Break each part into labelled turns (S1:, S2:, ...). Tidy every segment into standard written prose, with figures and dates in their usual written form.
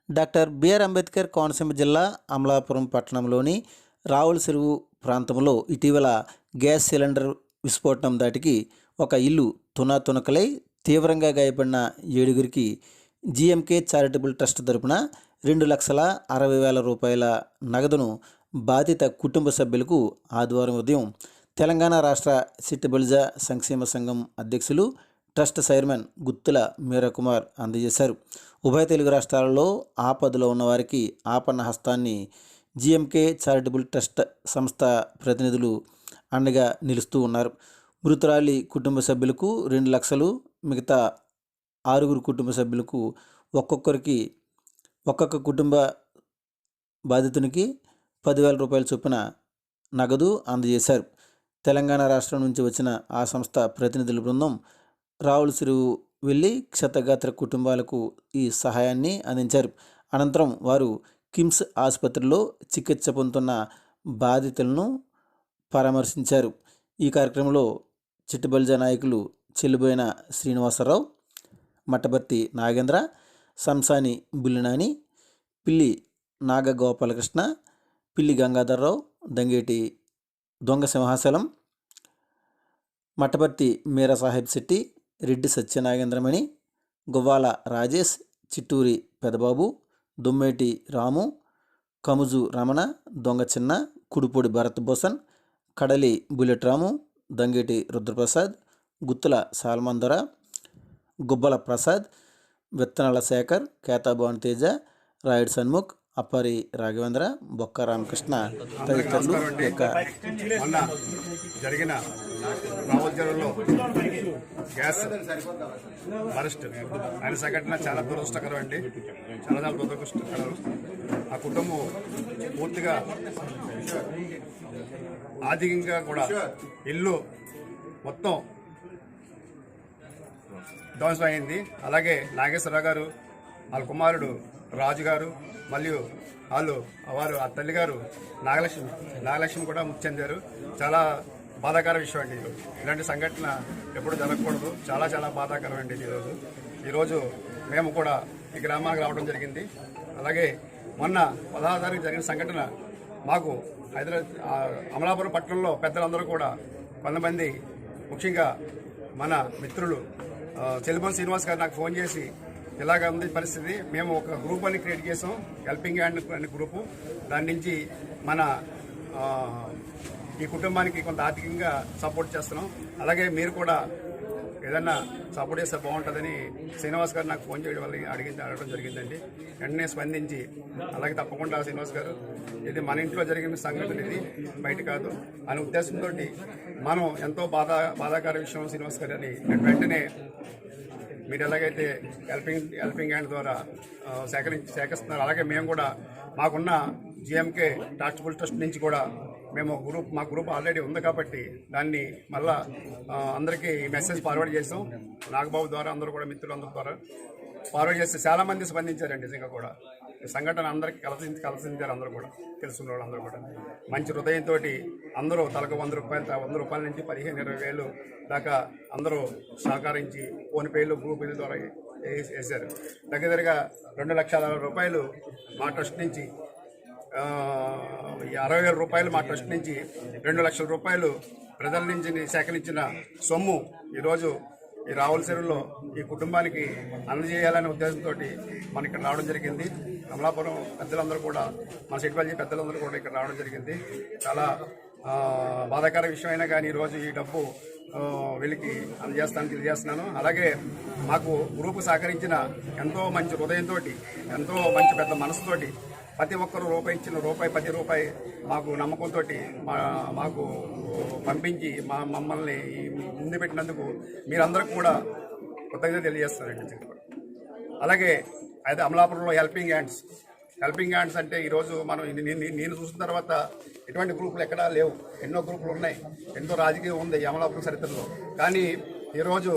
S1: Doctor BR Ambedkar Konaseema జిల్లా అమలాపురం పట్టణంలోని రావుల చెరువు ప్రాంతంలో ఇటీవల గ్యాస్ సిలిండర్ విస్ఫోటనం దాటికి ఒక ఇల్లు తునాతునకలై తీవ్రంగా గాయపడిన 7గురికి జీఎంకే చారిటబుల్ ట్రస్ట్ తరపున 2,60,000 రూపాయల నగదును బాధిత కుటుంబ సభ్యులకు ఆదివారం ఉదయం తెలంగాణ రాష్ట్ర సిట్టిబలిజ సంక్షేమ సంఘం అధ్యక్షులు ట్రస్ట్ చైర్మన్ గుత్తుల మీరాకుమార్ అందజేశారు. ఉభయ తెలుగు రాష్ట్రాలలో ఆపదలో ఉన్నవారికి ఆపన్న హస్తాన్ని జీఎంకే చారిటబుల్ ట్రస్ట్ సంస్థ ప్రతినిధులు అండగా నిలుస్తూ ఉన్నారు. మృతురాలి కుటుంబ సభ్యులకు 2 లక్షలు, మిగతా 6 కుటుంబ సభ్యులకు ఒక్కొక్క కుటుంబ బాధితునికి 10,000 రూపాయల చొప్పున నగదు అందజేశారు. తెలంగాణ రాష్ట్రం నుంచి వచ్చిన ఆ సంస్థ ప్రతినిధుల బృందం రావుల చెరువు వెళ్ళి క్షతగాత్ర కుటుంబాలకు ఈ సహాయాన్ని అందించారు. అనంతరం వారు కిమ్స్ ఆసుపత్రిలో చికిత్స పొందుతున్న బాధితులను పరామర్శించారు. ఈ కార్యక్రమంలో చిట్టుబలిజ నాయకులు చెల్లిబోయిన శ్రీనివాసరావు, మట్టబర్తి నాగేంద్ర, సంసాని బుల్లినాని, పిల్లి నాగగోపాలకృష్ణ, పిల్లి గంగాధర్రావు, దంగేటి దొంగ సింహాచలం, మట్టబర్తి మీరాసాహెబ్ శెట్టి, రెడ్డి సత్యనాగేంద్రమణి, గువ్వాల రాజేష్, చిట్టూరి పెదబాబు, దుమ్మేటి రాము, కముజు రమణ, దొంగ చిన్న, కుడిపూడి భరత్ భూషణ్, కడలి బుల్లెట్ రాము, దంగేటి రుద్రప్రసాద్, గుత్తుల సాల్మందొర, గుబ్బల ప్రసాద్, విత్తనాల శేఖర్, కేతాభవన్ తేజ, రాయుడు సన్ముఖ్, అప్పారి రాఘవేంద్ర, బొక్క రామకృష్ణ తదితరులు
S2: మొన్న జరిగిన రావుల చెరువులో గ్యాస్ అరెస్ట్ ఆయన సంఘటన చాలా దురదృష్టకరం అండి. చాలా దురదృష్టకరం. ఆ కుటుంబం పూర్తిగా ఆర్థికంగా కూడా ఇల్లు మొత్తం ధ్వంసం అయింది. అలాగే నాగేశ్వరరావు గారు, వాళ్ళ కుమారుడు రాజు గారు, మరియు వారు ఆ తల్లిగారు నాగలక్ష్మి కూడా మృతి చెందారు. చాలా బాధాకర విషయం అండి. ఇలాంటి సంఘటన ఎప్పుడు జరగకూడదు. చాలా చాలా బాధాకరం అండి. ఈరోజు మేము కూడా ఈ గ్రామానికి రావడం జరిగింది. అలాగే మొన్న 16వ తారీఖు జరిగిన సంఘటన మాకు అమలాపురం పట్టణంలో పెద్దలందరూ కూడా కొంతమంది, ముఖ్యంగా మన మిత్రులు చెల్లిబోన్ శ్రీనివాస్ గారు నాకు ఫోన్ చేసి ఇలాగ ఉంది పరిస్థితి, మేము ఒక గ్రూప్ అని క్రియేట్ చేసాం, హెల్పింగ్ హ్యాండ్ అనే గ్రూపు. దాని నుంచి మన ఈ కుటుంబానికి కొంత ఆర్థికంగా సపోర్ట్ చేస్తున్నాం. అలాగే మీరు కూడా ఏదన్నా సపోర్ట్ చేస్తే బాగుంటుందని శ్రీనివాస్ గారు నాకు ఫోన్ చేయడం వల్ల అడగడం జరిగిందండి. వెంటనే స్పందించి అలాగే తప్పకుండా శ్రీనివాస్ గారు, ఇది మన ఇంట్లో జరిగిన సంఘటన, ఇది బయట కాదు అనే ఉద్దేశంతో మనం ఎంతో బాధాకర విషయం శ్రీనివాస్ గారు అని వెంటనే మీరు ఎలాగైతే హెల్పింగ్ హ్యాండ్ ద్వారా సేకరిస్తున్నారు, అలాగే మేము కూడా మాకున్న జీఎంకే చారిటబుల్ ట్రస్ట్ నుంచి కూడా మా గ్రూప్ ఆల్రెడీ ఉంది కాబట్టి దాన్ని మళ్ళా అందరికీ మెసేజ్ ఫార్వర్డ్ చేసాం. నాగబాబు ద్వారా అందరూ కూడా మిత్రులందరి ద్వారా ఫార్వర్డ్ చేస్తే చాలామంది స్పందించారండి. నిజంగా కూడా ఈ సంఘటన అందరికీ కలిసించారు. అందరూ కూడా తెలుసుకున్న వాళ్ళు అందరూ కూడా మంచి హృదయంతో అందరూ తలకు 100 రూపాయల నుంచి 15-20 దాకా అందరూ సహకరించి ఫోన్పేలు, గ్రూపుల ద్వారా వేశారు. దగ్గరగా 2,00,000 రూపాయలు మా ట్రస్ట్ నుంచి, 60,000 రూపాయలు మా ట్రస్ట్ నుంచి, 2 లక్షల రూపాయలు ప్రజల నుంచి సేకరించిన సొమ్ము ఈరోజు ఈ రావుల చెరువులో ఈ కుటుంబానికి అందజేయాలనే ఉద్దేశంతో మన ఇక్కడ రావడం జరిగింది. అమలాపురం పెద్దలందరూ కూడా, మన సిట్టిబలిజ పెద్దలందరూ కూడా ఇక్కడ రావడం జరిగింది. చాలా బాధాకర విషయం అయినా కానీ ఈరోజు ఈ డబ్బు వీళ్ళకి అందజేస్తానికి తెలియజేస్తున్నాను. అలాగే మాకు గ్రూపు సహకరించిన ఎంతో మంచి హృదయంతో, ఎంతో మంచి పెద్ద మనసుతోటి ప్రతి ఒక్కరు రూపాయి ఇచ్చిన ₹10 మాకు నమ్మకంతో మాకు పంపించి మమ్మల్ని ముందు పెట్టినందుకు మీరందరికీ కూడా కృతజ్ఞత తెలియజేస్తానండి. అలాగే అయితే అమలాపురంలో హెల్పింగ్ హ్యాండ్స్ అంటే ఈరోజు మనం నేను చూసిన తర్వాత ఎటువంటి గ్రూపులు ఎక్కడా లేవు. ఎన్నో గ్రూపులు ఉన్నాయి, ఎంతో రాజకీయం ఉంది అమలాపురం చరిత్రలో. కానీ ఈరోజు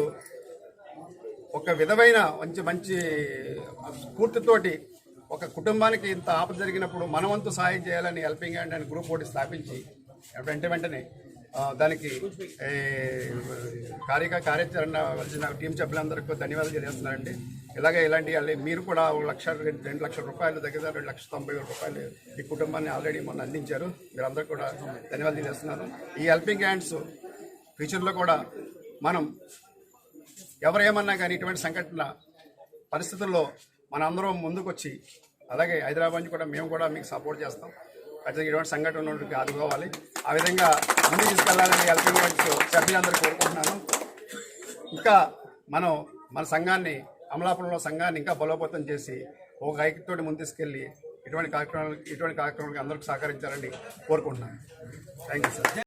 S2: ఒక విధమైన మంచి స్ఫూర్తితోటి ఒక కుటుంబానికి ఇంత ఆపద జరిగినప్పుడు మనవంతు సహాయం చేయాలని హెల్పింగ్ హ్యాండ్ అని గ్రూప్ ఒకటి స్థాపించి వెంటనే దానికి కార్యాచరణ వచ్చిన టీం సభ్యులందరికీ ధన్యవాదాలు తెలియజేస్తున్నారండి. ఇలాంటి మీరు కూడా 2 లక్షల రూపాయలు దగ్గర 2,90,000 రూపాయలు ఈ కుటుంబాన్ని ఆల్రెడీ మొన్న అందించారు. మీరందరూ కూడా ధన్యవాదాలు తెలియజేస్తున్నాను. ఈ హెల్పింగ్ హ్యాండ్స్ ఫ్యూచర్లో కూడా మనం ఎవరేమన్నా కానీ ఇటువంటి సంఘటన పరిస్థితుల్లో మనందరం ముందుకొచ్చి అలాగే హైదరాబాద్ నుంచి కూడా మేము కూడా మీకు సపోర్ట్ చేస్తాం. ఖచ్చితంగా ఇటువంటి సంఘటన నుండి ఆదుకోవాలి. ఆ విధంగా ముందుకు తీసుకెళ్లాలని హెల్పింగ్ హ్యాండ్స్ సభ్యులందరూ కోరుకుంటున్నాను. ఇంకా మన సంఘాన్ని అమలాపురంలో సంఘాన్ని ఇంకా బలోపేతం చేసి ఒక ఐక్యతోటి ముందు తీసుకెళ్ళి ఇటువంటి కార్యక్రమాలకి అందరికీ సహకరించాలని కోరుకుంటున్నాను. Thank you sir.